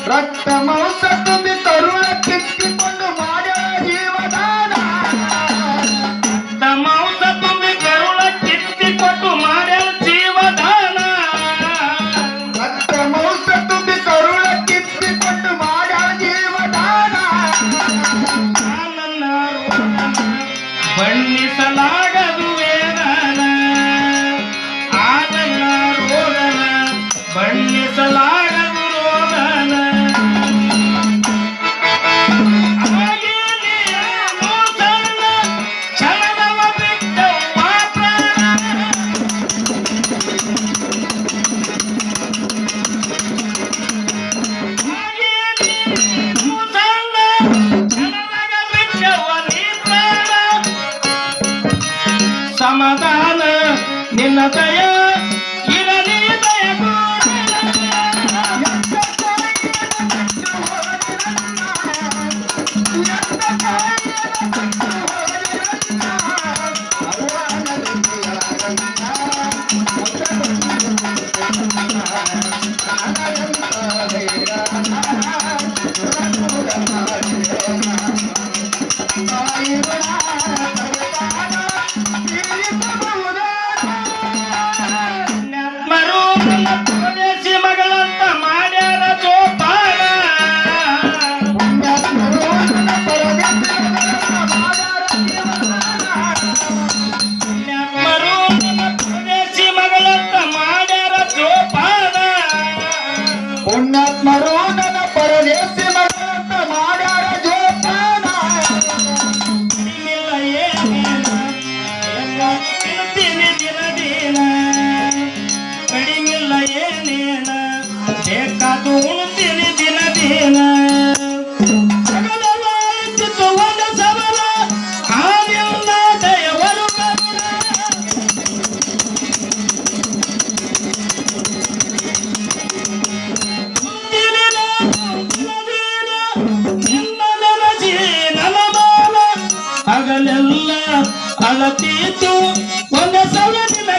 ರಕ್ತ ಮಾಂಸ ತುಂಬಿ ತರುಣ ಕಿತ್ತಿಕೊಂಡು ಮಾಡ್ಯಾಳ ಜೀವದಾನ ಮಾಂಸ ತುಂಬಿ ಕರುಳ ಕಿತ್ತಿಕೊಟ್ಟು ಮಾಡ್ಯಾಳ ಜೀವದಾನ ರಕ್ತ ಮಾಂಸ ತುಂಬಿ ತರುಣ ಕಿತ್ತಿಕೊಂಡು ಮಾಡ್ಯಾಳ ಜೀವದಾನ ನನ್ನ ಬಣ್ಣಿಸಲಾಗದು ವೇದನ ಆ ನನ್ನ ರೋದನ ಬಣ್ಣಿಸಲಾಗದು ರೋದನ ಸಮಾಧಾನ ನಿನ್ನ ದಯ ಇರಲಿ ಪರದೇಶಿ ಮಗಳಂತ ಮಾಡ್ಯಾರ ಜೋಪಾನ ಪರದೇಶಿ ಮಗಳಂತ ಮಾಡ್ಯಾರ ಜೋಪಾನ ಪುಣ್ಯಾತ್ಮರು ನನ್ನ ಪರದೇಶಿ ಮಗಳಂತ ಮಾಡ್ಯಾರ ಜೋಪಾನ ಇಲ್ಲ ಏನೇನ ತಿಂತೀನಿ ದಿನ ದಿನ ಕಡಿಮಿಲ್ಲ ಏನೇನ ಬೇಕಾದು ಉಣ್ತೀನಿ ದಿನ ದಿನ ಸಗಲೆಲ್ಲ ಇದ್ದಿತು ಒಂದು ಸಬಲ ಆಗಿಲ್ಲ ದಯವರು ಹಗಲೆಲ್ಲ ಅಳತೀತು ಒಂದು ಸಲ ದಿನ